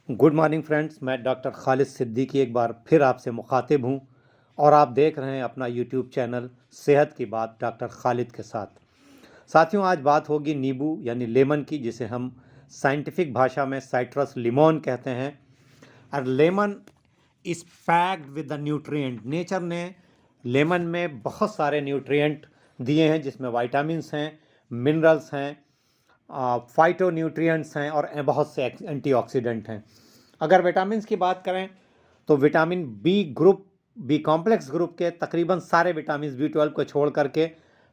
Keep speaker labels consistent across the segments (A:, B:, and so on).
A: Good morning friends, मैं doctor Khalid Siddiqui एक बार फिर आपसे मुखातिब हूँ और आप देख रहे हैं अपना यूट्यूब चैनल सेहत की बात डॉक्टर खालिद के साथ। साथियों, आज बात होगी नींबू यानी लेमन की, जिसे हम साइंटिफिक भाषा में साइट्रस लिमोन कहते हैं। और lemon is packed with the nutrient. Nature ने लेमन में बहुत सारे न्यूट्रिएंट दिए हैं, जिसमें विटामिन्स हैं, मिनरल्स हैं, फाइटो न्यूट्रिएंट्स हैं और बहुत से एंटीऑक्सीडेंट हैं। अगर विटामिन्स की बात करें तो vitamin B group, B complex group के तकरीबन सारे विटामिन बी 12 को छोड़ करके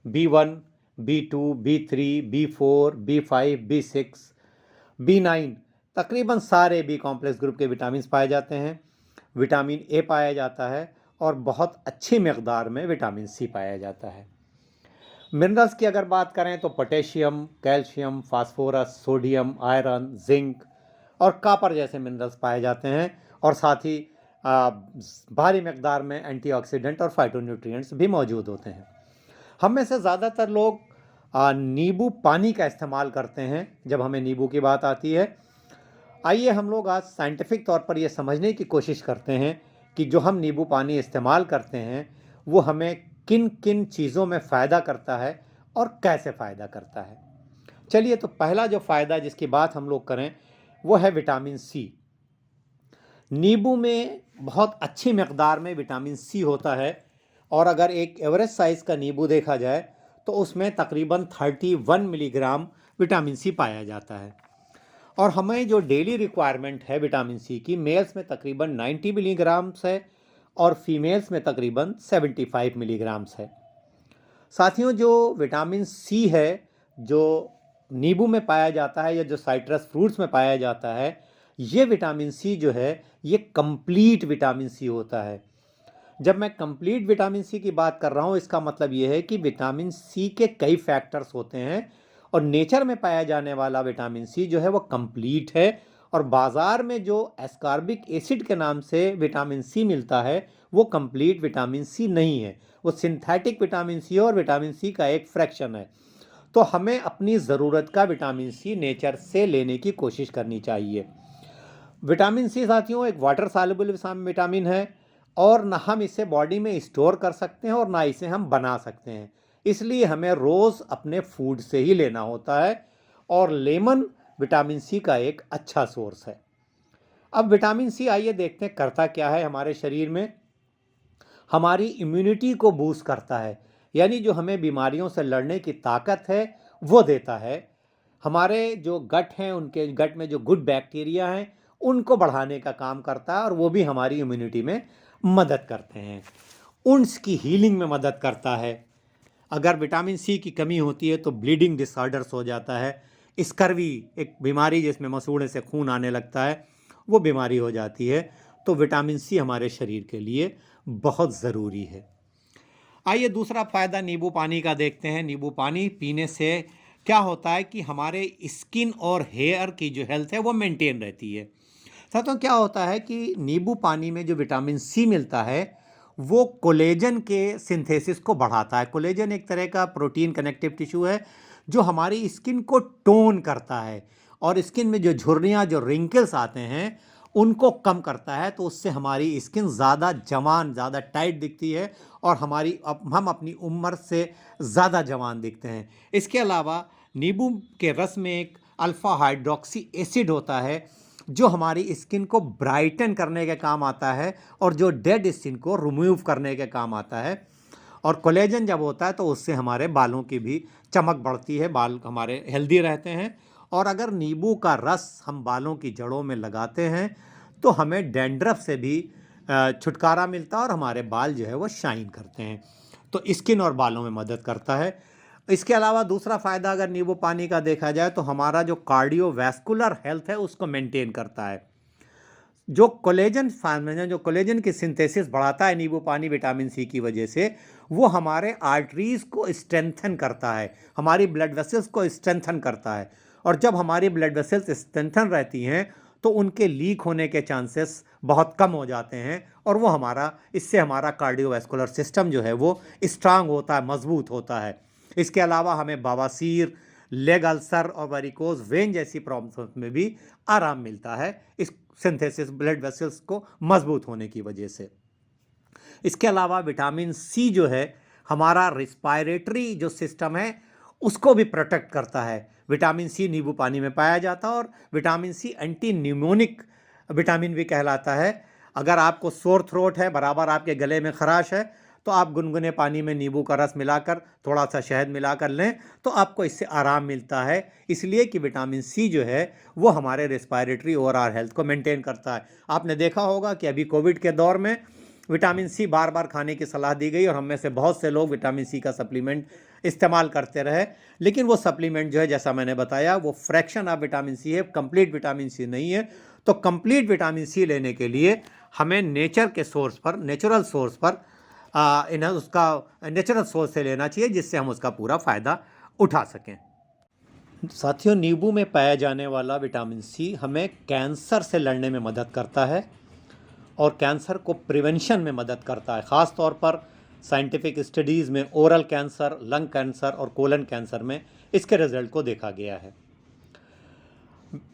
A: B 1, B 2, B 3, B 4, B 5, B 6, B 9 तकरीबन सारे बी कॉम्प्लेक्स ग्रुप के विटामिन पाए जाते हैं। विटामिन ए पाया जाता है और बहुत अच्छी मकदार में विटामिन सी पाया जाता है। मिनरल्स की अगर बात करें तो potassium, calcium, phosphorus, sodium, iron, zinc और कापर जैसे मिनरल्स पाए जाते हैं और साथ ही भारी मकदार में एंटीऑक्सीडेंट और फाइटोन्यूट्रिएंट्स भी मौजूद होते हैं। हम में से ज़्यादातर लोग नींबू पानी का इस्तेमाल करते हैं जब हमें नींबू की बात आती है। आइए हम लोग आज साइंटिफिक तौर पर ये समझने की कोशिश करते हैं कि जो हम नींबू पानी इस्तेमाल करते हैं वो हमें किन किन चीज़ों में फ़ायदा करता है और कैसे फ़ायदा करता है। चलिए, तो पहला जो फ़ायदा जिसकी बात हम लोग करें वो है विटामिन सी। नींबू में बहुत अच्छी मकदार में विटामिन सी होता है और अगर एक एवरेज साइज़ का नींबू देखा जाए तो उसमें तकरीबन 31 मिलीग्राम विटामिन सी पाया जाता है। और हमें जो डेली रिक्वायरमेंट है विटामिन सी की, मेल्स में तकरीबन 90 मिलीग्राम्स है और फीमेल्स में तकरीबन 75 मिलीग्राम्स है। साथियों, जो विटामिन सी है जो नींबू में पाया जाता है या जो साइट्रस फ्रूट्स में पाया जाता है, ये विटामिन सी जो है ये कंप्लीट विटामिन सी होता है। जब मैं कंप्लीट विटामिन सी की बात कर रहा हूँ, इसका मतलब ये है कि विटामिन सी के कई फैक्टर्स होते हैं और नेचर में पाया जाने वाला विटामिन सी जो है वो कंप्लीट है। और बाज़ार में जो एस्कॉर्बिक एसिड के नाम से विटामिन सी मिलता है वो कंप्लीट विटामिन सी नहीं है, वो सिंथेटिक विटामिन सी है और विटामिन सी का एक फ्रैक्शन है। तो हमें अपनी ज़रूरत का विटामिन सी नेचर से लेने की कोशिश करनी चाहिए। विटामिन सी साथियों एक वाटर सॉल्युबल विटामिन है और ना हम इसे बॉडी में स्टोर कर सकते हैं और ना इसे हम बना सकते हैं, इसलिए हमें रोज़ अपने फूड से ही लेना होता है। और लेमन विटामिन सी का एक अच्छा सोर्स है। अब विटामिन सी आइए देखते हैं करता क्या है हमारे शरीर में। हमारी इम्यूनिटी को बूस्ट करता है, यानी जो हमें बीमारियों से लड़ने की ताकत है वो देता है। हमारे जो गट हैं, उनके गट में जो गुड बैक्टीरिया हैं उनको बढ़ाने का काम करता है और वो भी हमारी इम्यूनिटी में मदद करते हैं। उनकी हीलिंग में मदद करता है। अगर विटामिन सी की कमी होती है तो ब्लीडिंग डिसऑर्डर्स हो जाता है। स्कर्वी एक बीमारी जिसमें मसूड़े से खून आने लगता है, वो बीमारी हो जाती है। तो विटामिन सी हमारे शरीर के लिए बहुत ज़रूरी है। आइए दूसरा फ़ायदा नींबू पानी का देखते हैं। नींबू पानी पीने से क्या होता है कि हमारे स्किन और हेयर की जो हेल्थ है वो मेंटेन रहती है। साथियों, क्या होता है कि नींबू पानी में जो विटामिन सी मिलता है वो कोलेजन के सिंथेसिस को बढ़ाता है। कोलेजन एक तरह का प्रोटीन कनेक्टिव टिश्यू है जो हमारी स्किन को टोन करता है और स्किन में जो झुर्रियाँ, जो रिंकल्स आते हैं उनको कम करता है। तो उससे हमारी स्किन ज़्यादा जवान, ज़्यादा टाइट दिखती है और हम अपनी उम्र से ज़्यादा जवान दिखते हैं। इसके अलावा नींबू के रस में एक अल्फ़ा हाइड्रोक्सी एसिड होता है जो हमारी स्किन को ब्राइटन करने के काम आता है और जो डेड स्किन को रिमूव करने के काम आता है। और कोलेजन जब होता है तो उससे हमारे बालों की भी चमक बढ़ती है, बाल हमारे हेल्दी रहते हैं। और अगर नींबू का रस हम बालों की जड़ों में लगाते हैं तो हमें डैंड्रफ से भी छुटकारा मिलता है और हमारे बाल जो है वो शाइन करते हैं। तो स्किन और बालों में मदद करता है। इसके अलावा दूसरा फ़ायदा अगर नींबू पानी का देखा जाए तो हमारा जो कार्डियोवैस्कुलर हेल्थ है उसको मेंटेन करता है। जो कोलेजन फॉर्मेशन, जो कोलेजन की सिंथेसिस बढ़ाता है नींबू पानी विटामिन सी की वजह से, वो हमारे आर्टरीज़ को स्ट्रेंथन करता है, हमारी ब्लड वेसल्स को स्ट्रेंथन करता है। और जब हमारी ब्लड वेसल्स स्ट्रेंथन रहती हैं तो उनके लीक होने के चांसेस बहुत कम हो जाते हैं और वो इससे हमारा कार्डियोवैस्कुलर सिस्टम जो है वो स्ट्रांग होता है, मजबूत होता है। इसके अलावा हमें बवासीर, लेग अल्सर और वेरिकोज वेन जैसी प्रॉब्लम्स में भी आराम मिलता है इस सिंथेसिस ब्लड वेसल्स को मजबूत होने की वजह से। इसके अलावा विटामिन सी जो है हमारा रिस्पायरेटरी जो सिस्टम है उसको भी प्रोटेक्ट करता है। विटामिन सी नींबू पानी में पाया जाता है और vitamin C anti pneumonic vitamin भी कहलाता है। अगर आपको सोर थ्रोट है, बराबर आपके गले में खराश है, तो आप गुनगुने पानी में नींबू का रस मिलाकर थोड़ा सा शहद मिलाकर लें तो आपको इससे आराम मिलता है। इसलिए कि विटामिन सी जो है वो हमारे रेस्पायरेटरी ओवरऑल हेल्थ को मेंटेन करता है। आपने देखा होगा कि अभी कोविड के दौर में विटामिन सी बार बार खाने की सलाह दी गई और हम में से बहुत से लोग विटामिन सी का सप्लीमेंट इस्तेमाल करते रहे, लेकिन वो सप्लीमेंट जो है जैसा मैंने बताया वो फ्रैक्शन ऑफ विटामिन सी है, कंप्लीट विटामिन सी नहीं है। तो कंप्लीट विटामिन सी लेने के लिए हमें नेचर के सोर्स पर, नेचुरल सोर्स पर इन्हें उसका नेचुरल सोर्स से लेना चाहिए जिससे हम उसका पूरा फ़ायदा उठा सकें। साथियों, नींबू में पाया जाने वाला विटामिन सी हमें कैंसर से लड़ने में मदद करता है और कैंसर को प्रिवेंशन में मदद करता है। ख़ास तौर पर साइंटिफिक स्टडीज़ में ओरल कैंसर, लंग कैंसर और कोलन कैंसर में इसके रिजल्ट को देखा गया है।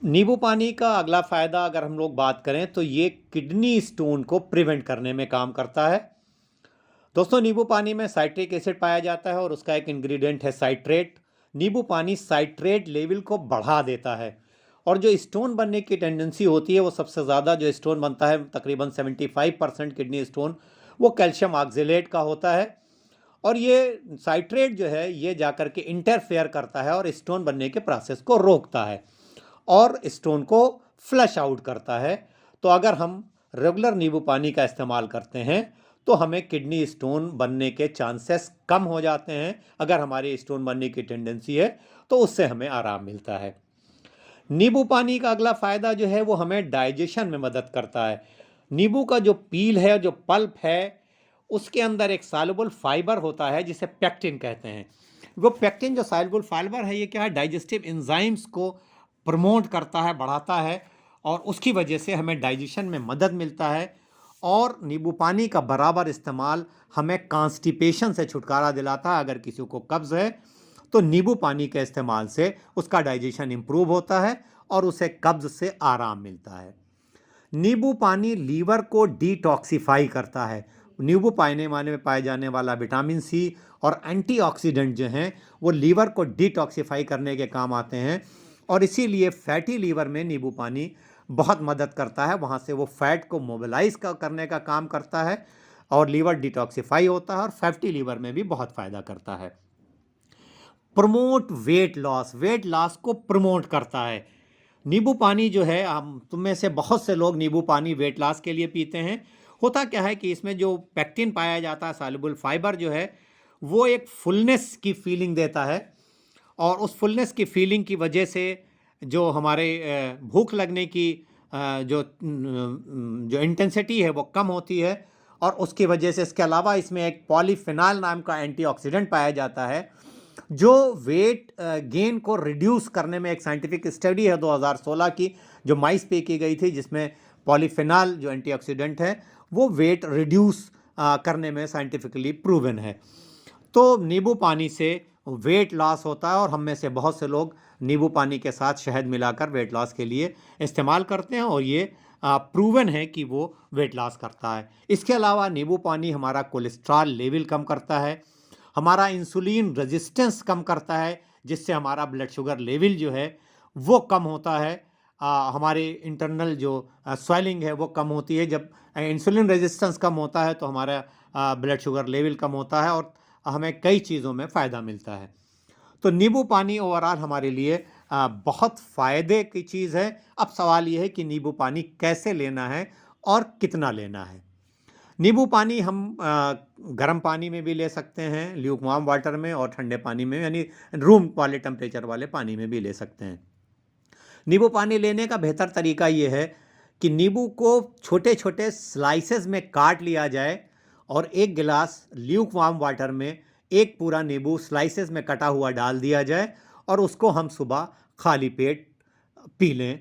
A: नींबू पानी का अगला फ़ायदा अगर हम लोग बात करें तो ये किडनी स्टोन को प्रिवेंट करने में काम करता है। दोस्तों, नींबू पानी में साइट्रिक एसिड पाया जाता है और उसका एक इंग्रेडिएंट है साइट्रेट। नींबू पानी साइट्रेट लेवल को बढ़ा देता है और जो स्टोन बनने की टेंडेंसी होती है वो सबसे ज़्यादा जो स्टोन बनता है तकरीबन 75% किडनी स्टोन वो कैल्शियम ऑक्जेलेट का होता है और ये साइट्रेट जो है ये जाकर के इंटरफेयर करता है और स्टोन बनने के प्रोसेस को रोकता है और स्टोन को फ्लश आउट करता है। तो अगर हम रेगुलर नींबू पानी का इस्तेमाल करते हैं तो हमें किडनी स्टोन बनने के चांसेस कम हो जाते हैं। अगर हमारी स्टोन बनने की टेंडेंसी है तो उससे हमें आराम मिलता है। नींबू पानी का अगला फ़ायदा जो है वो हमें डाइजेशन में मदद करता है। नींबू का जो पील है, जो पल्प है, उसके अंदर एक सॉल्युबल फाइबर होता है जिसे पेक्टिन कहते हैं। वो पेक्टिन जो सॉल्युबल फाइबर है ये क्या है, डाइजेस्टिव एंजाइम्स को प्रमोट करता है, बढ़ाता है और उसकी वजह से हमें डाइजेशन में मदद मिलता है। और नींबू पानी का बराबर इस्तेमाल हमें कॉन्स्टिपेशन से छुटकारा दिलाता है। अगर किसी को कब्ज़ है तो नींबू पानी के इस्तेमाल से उसका डाइजेशन इम्प्रूव होता है और उसे कब्ज़ से आराम मिलता है। नींबू पानी लीवर को डिटॉक्सिफाई करता है। नींबू पानी में पाए जाने वाला विटामिन सी और एंटीऑक्सीडेंट जो हैं वो लीवर को डिटॉक्सिफाई करने के काम आते हैं और इसीलिए फैटी लीवर में नींबू पानी बहुत मदद करता है। वहाँ से वो फैट को मोबिलाइज करने का काम करता है और लीवर डिटॉक्सिफाई होता है और फैटी लीवर में भी बहुत फ़ायदा करता है। Promote weight loss, weight loss को प्रमोट करता है। नींबू पानी जो है, हम तुम में से बहुत से लोग नींबू पानी वेट लॉस के लिए पीते हैं। होता क्या है कि इसमें जो पेक्टिन पाया जाता है, सॉल्युबल फाइबर जो है वो एक फुलनेस की फीलिंग देता है और उस फुलनेस की फीलिंग की वजह से जो हमारे भूख लगने की जो इंटेंसिटी है वो कम होती है और उसकी वजह से इसके अलावा इसमें एक पॉलीफिनॉल नाम का एंटीऑक्सीडेंट पाया जाता है जो वेट गेन को रिड्यूस करने में, एक साइंटिफिक स्टडी है 2016 की जो माइस पे की गई थी जिसमें पॉलीफिनॉल जो एंटीऑक्सीडेंट है वो वेट रिड्यूस करने में साइंटिफिकली प्रूवन है। तो नींबू पानी से वेट लॉस होता है और हम में से बहुत से लोग नींबू पानी के साथ शहद मिलाकर वेट लॉस के लिए इस्तेमाल करते हैं और ये प्रूवन है कि वो वेट लॉस करता है। इसके अलावा नींबू पानी हमारा कोलेस्ट्रॉल लेवल कम करता है, हमारा इंसुलिन रेजिस्टेंस कम करता है जिससे हमारा ब्लड शुगर लेवल जो है वो कम होता है। हमारे इंटरनल जो स्वेलिंग है वो कम होती है। जब इंसुलिन रेजिस्टेंस कम होता है तो हमारा ब्लड शुगर लेवल कम होता है और हमें कई चीज़ों में फ़ायदा मिलता है। तो नींबू पानी ओवरऑल हमारे लिए बहुत फ़ायदे की चीज़ है। अब सवाल ये है कि नींबू पानी कैसे लेना है और कितना लेना है। नींबू पानी हम गर्म पानी में भी ले सकते हैं, ल्यूकवार्म वाटर में, और ठंडे पानी में यानी रूम वाले टेम्परेचर वाले पानी में भी ले सकते हैं। नींबू पानी लेने का बेहतर तरीका ये है कि नींबू को छोटे छोटे स्लाइसेस में काट लिया जाए और एक गिलास ल्यूकवार्म वाटर में एक पूरा नींबू स्लाइसेस में कटा हुआ डाल दिया जाए और उसको हम सुबह खाली पेट पी लें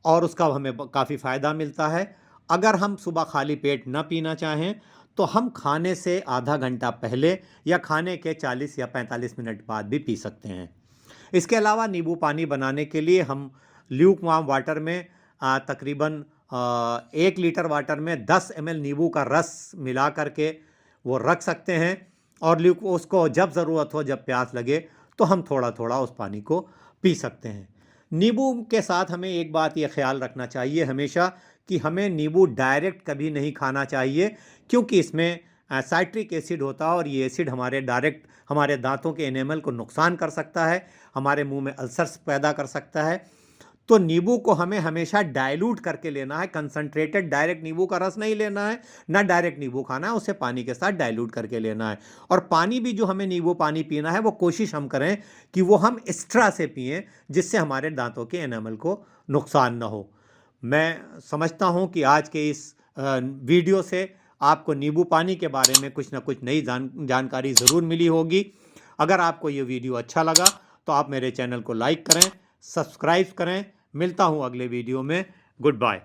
A: और उसका हमें काफ़ी फ़ायदा मिलता है। अगर हम सुबह खाली पेट न पीना चाहें तो हम खाने से आधा घंटा पहले या खाने के 40 या 45 मिनट बाद भी पी सकते हैं। इसके अलावा नींबू पानी बनाने के लिए हम ल्यूक वार्म वाटर में तकरीबन 1 लीटर वाटर में 10 ml नींबू का रस मिला करके वो रख सकते हैं और ल्यूक उसको जब ज़रूरत हो, जब प्यास लगे तो हम थोड़ा थोड़ा उस पानी को पी सकते हैं। नींबू के साथ हमें एक बात ये ख्याल रखना चाहिए हमेशा कि हमें नींबू डायरेक्ट कभी नहीं खाना चाहिए, क्योंकि इसमें साइट्रिक एसिड होता है और ये एसिड हमारे डायरेक्ट हमारे दांतों के एनेमल को नुकसान कर सकता है, हमारे मुंह में अल्सर्स पैदा कर सकता है। तो नींबू को हमें हमेशा डाइल्यूट करके लेना है, कंसंट्रेटेड डायरेक्ट नींबू का रस नहीं लेना है, ना डायरेक्ट नींबू खाना है, उसे पानी के साथ डाइल्यूट करके लेना है। और पानी भी जो हमें नींबू पानी पीना है वो कोशिश हम करें कि वो हम एक्स्ट्रा से पिएं, जिससे हमारे दांतों के एनामल को नुकसान ना हो। मैं समझता हूं कि आज के इस वीडियो से आपको नींबू पानी के बारे में कुछ ना कुछ नई जानकारी ज़रूर मिली होगी। अगर आपको ये वीडियो अच्छा लगा तो आप मेरे चैनल को लाइक करें, सब्सक्राइब करें। मिलता हूं अगले वीडियो में। Good bye.